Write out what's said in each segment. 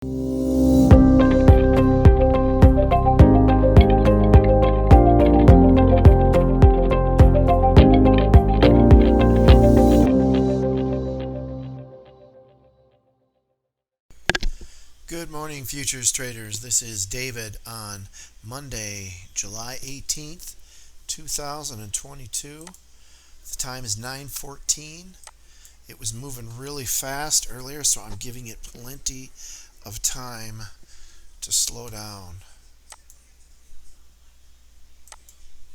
Good morning, futures traders. This is David on Monday, July 18th, 2022. The time is 9:14. It was moving really fast earlier, so I'm giving it plenty of time to slow down.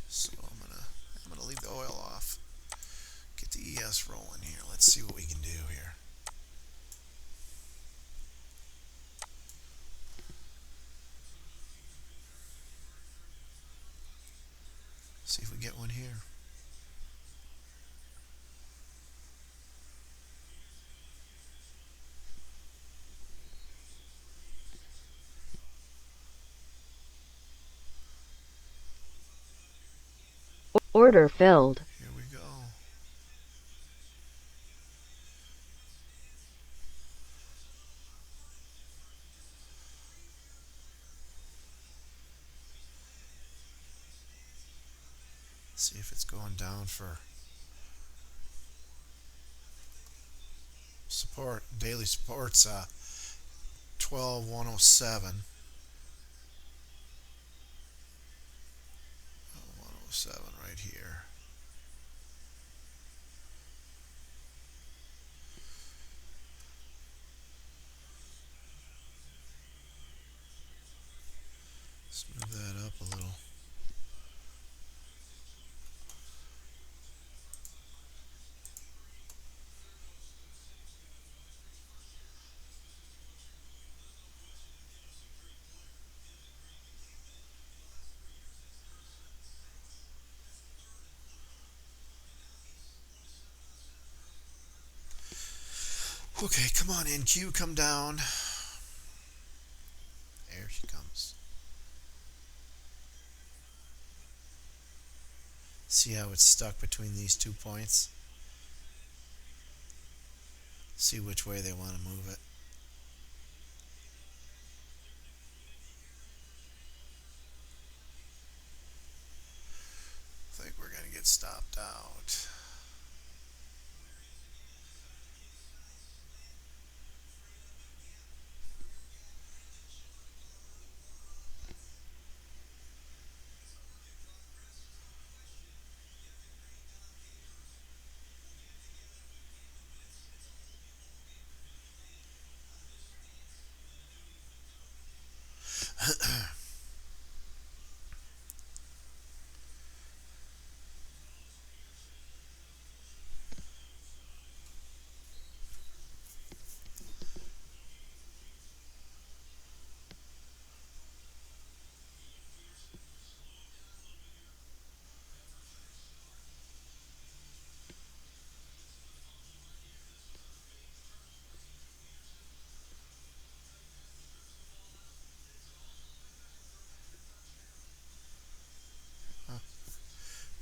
So I'm gonna leave the oil off. Get the ES rolling here. Let's see what we can do here. See if we get one here. Order filled. Here we go. See if it's going down for support. Daily support's 12,107. 107 right here. Let's move that up a little. Okay, come on in, Q, come down. There she comes. See how it's stuck between these 2 points? See which way they want to move it. I think we're going to get stopped out.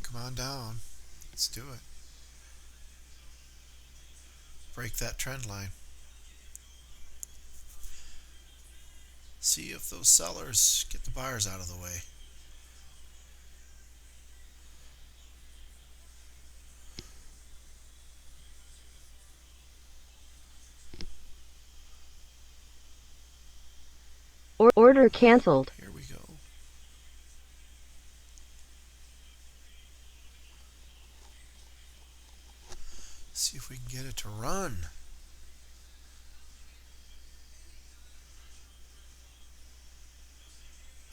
Come on down. Let's do it. Break that trend line. See if those sellers get the buyers out of the way. Order canceled. Here we go. See if we can get it to run.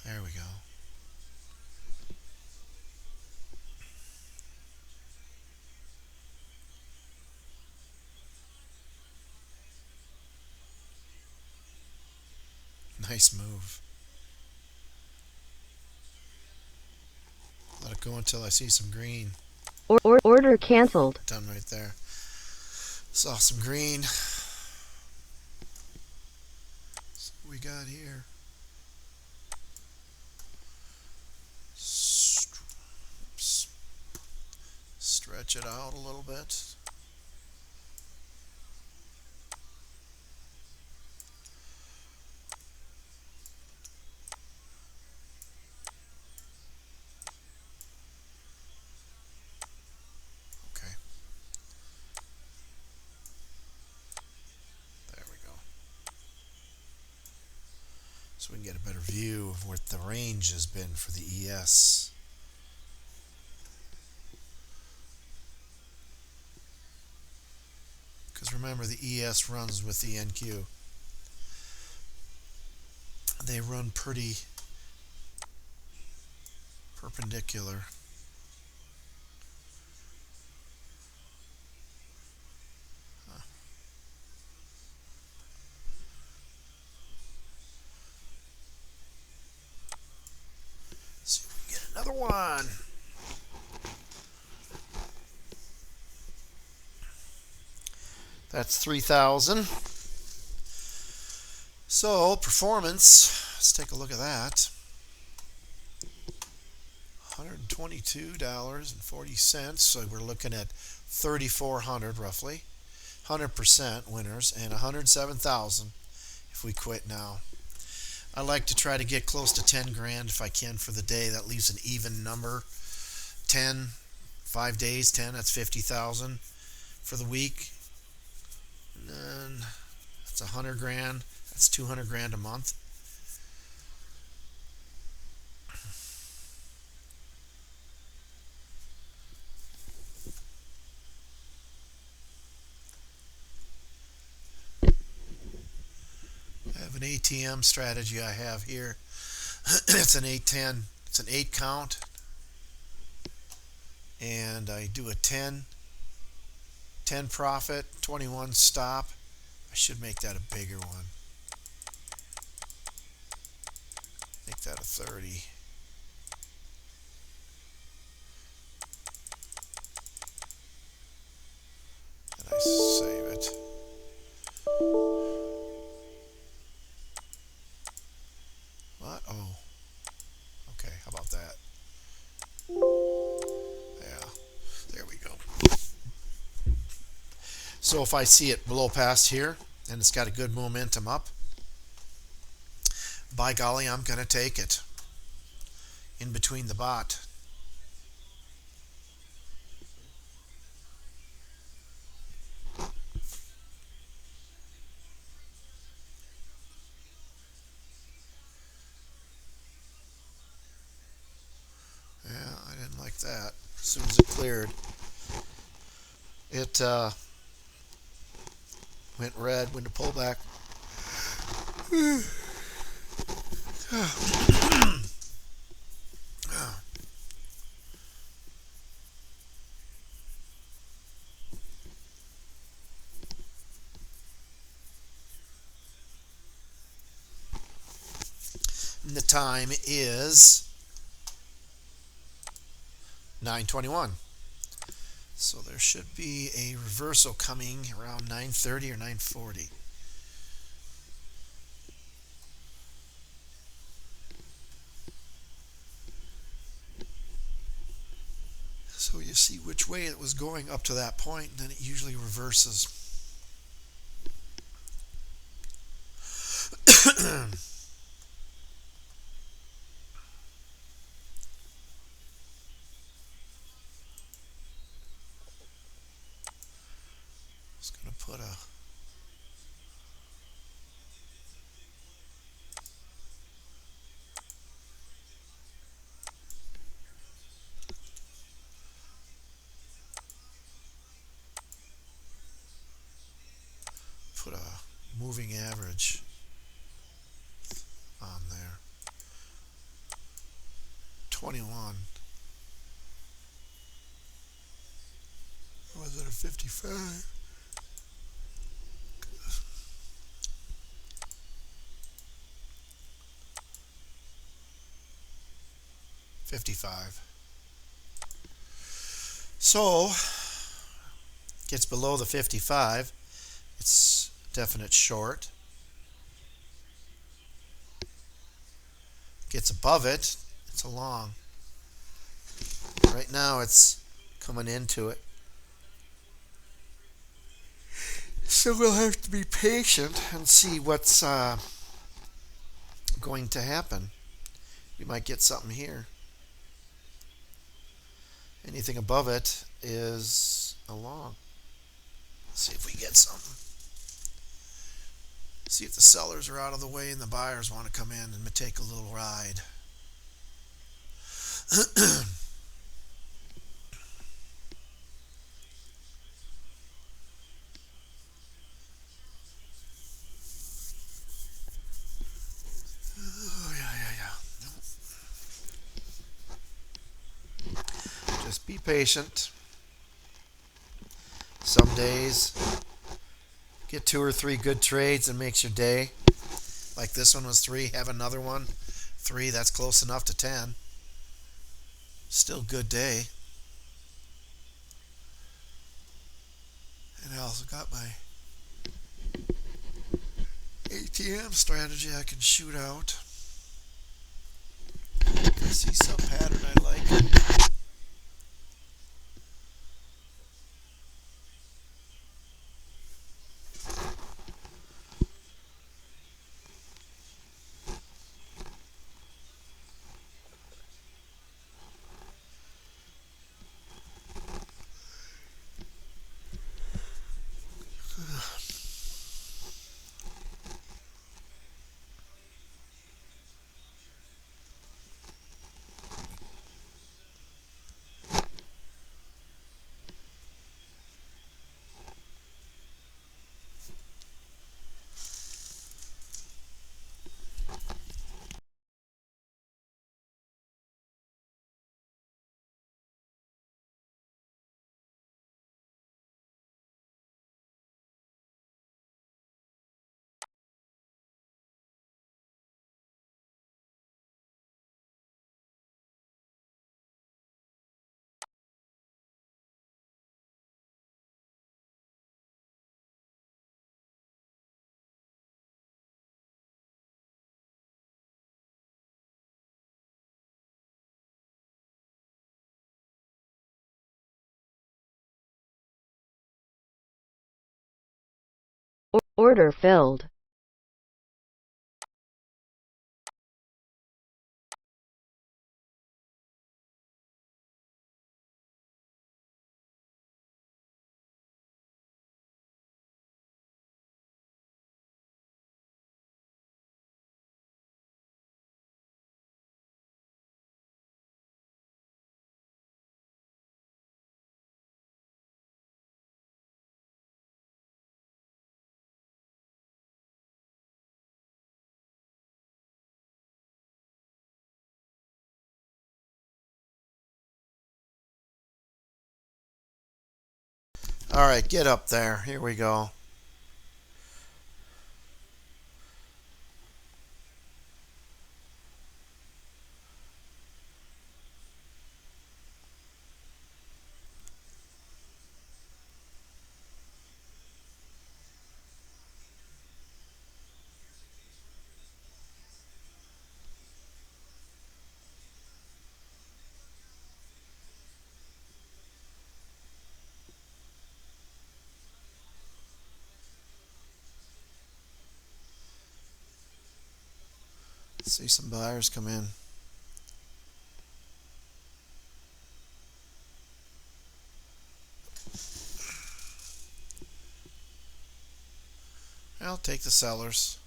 There we go. Nice move. Let it go until I see some green. Order canceled. Done right there. Saw some green. So what we got here. Stretch it out a little bit. so we can get a better view of what the range has been for the ES. Because remember, the ES runs with the NQ. They run pretty perpendicular. See if we can get another one. That's 3,000. So performance, let's take a look at that. $122.40. So we're looking at 3,400 roughly. 100% winners, and 107,000 if we quit now. I like to try to get close to 10 grand if I can for the day. That leaves an even number. 10, 5 days, 10, that's 50,000 for the week. And then that's 100 grand. That's 200 grand a month. I have an ATM strategy I have here. It's an 8-10. It's an 8 count. And I do a 10 profit, 21 stop. I should make that a bigger one. Make that a 30. And I save it. What? Oh. Okay, how about that? Yeah, there we go. So if I see it blow past here and it's got a good momentum up, by golly, I'm going to take it in between the bot. Yeah, I didn't like that. As soon as it cleared, it went red, went to pullback. And the time is 9:21. So there should be a reversal coming around 9:30 or 9:40. So you see which way it was going up to that point, and then it usually reverses. Just going to put a moving average on there. 21. Or was it a 55? 55. So gets below the 55, it's definite short. Gets above it, it's a long. Right now it's coming into it. So we'll have to be patient and see what's going to happen. We might get something here. Anything above it is a long. Let's see if we get something. See if the sellers are out of the way and the buyers want to come in and take a little ride. Oh, yeah. Just be patient. Some days, get 2 or 3 good trades and makes your day. Like this one was 3. Have another one. 3, that's close enough to 10. Still good day. And I also got my ATM strategy I can shoot out. If I see some pattern I like. Order filled. All right, get up there. Here we go. See some buyers come in. I'll take the sellers.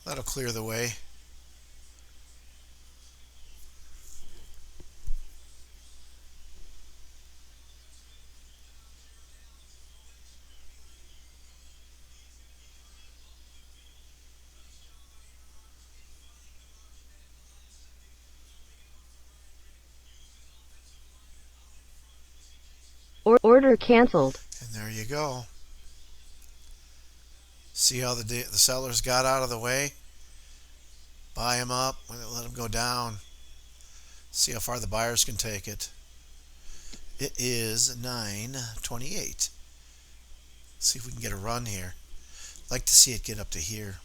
That'll clear the way. Order canceled. And there you go. See how the sellers got out of the way? Buy them up, let them go down. See how far the buyers can take it. It is 9:28. See if we can get a run here. I'd like to see it get up to here.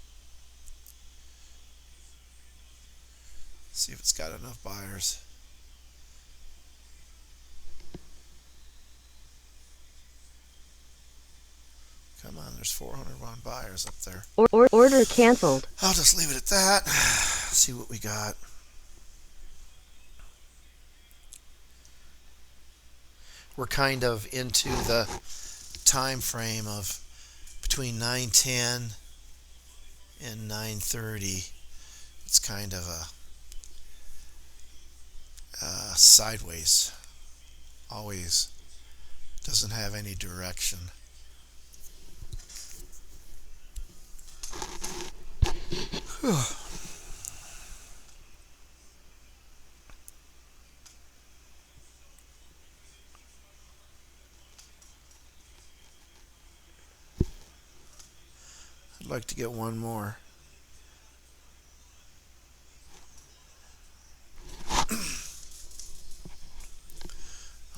See if it's got enough buyers. Come on, there's 401 buyers up there. Order canceled. I'll just leave it at that. See what we got. We're kind of into the time frame of between 9:10 and 930. It's kind of a sideways. Always doesn't have any direction. I'd like to get one more.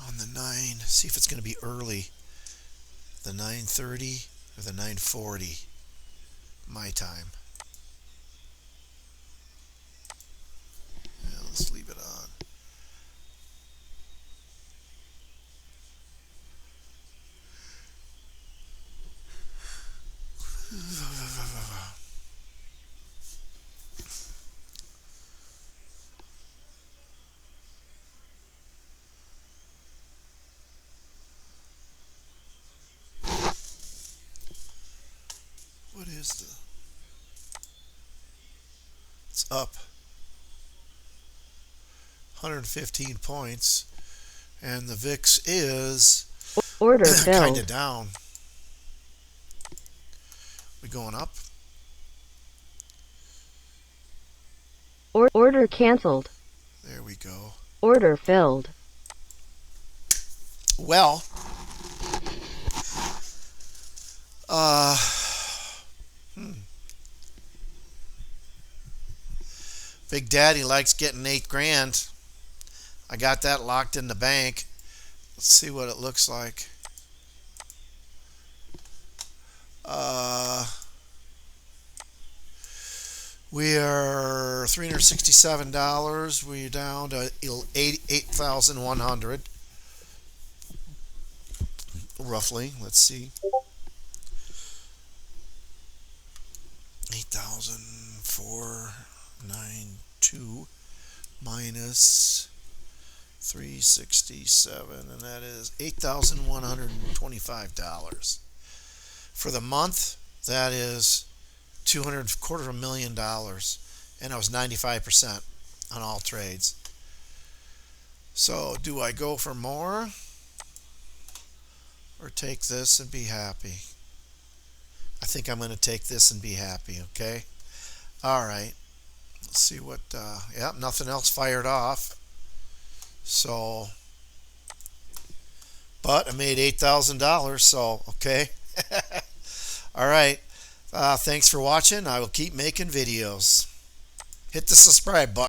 On the 9, see if it's going to be early. The 9:30 or the 9:40 my time. Yeah, let's leave it on. What is it's up 115 points, and the VIX is Order kind filled. of down. We going up? Order canceled. There we go. Order filled. Well, Big Daddy likes getting 8 grand. I got that locked in the bank. Let's see what it looks like. We are $367. We're down to 8,100 roughly. Let's see. 8,492 minus 367, and that is $8,125. For the month, that is $250,000, and I was 95% on all trades. So do I go for more or take this and be happy? I think I'm going to take this and be happy. Okay, all right, let's see what yeah, nothing else fired off. So, but I made $8,000, so okay. All right, thanks for watching. I will keep making videos. Hit the subscribe button.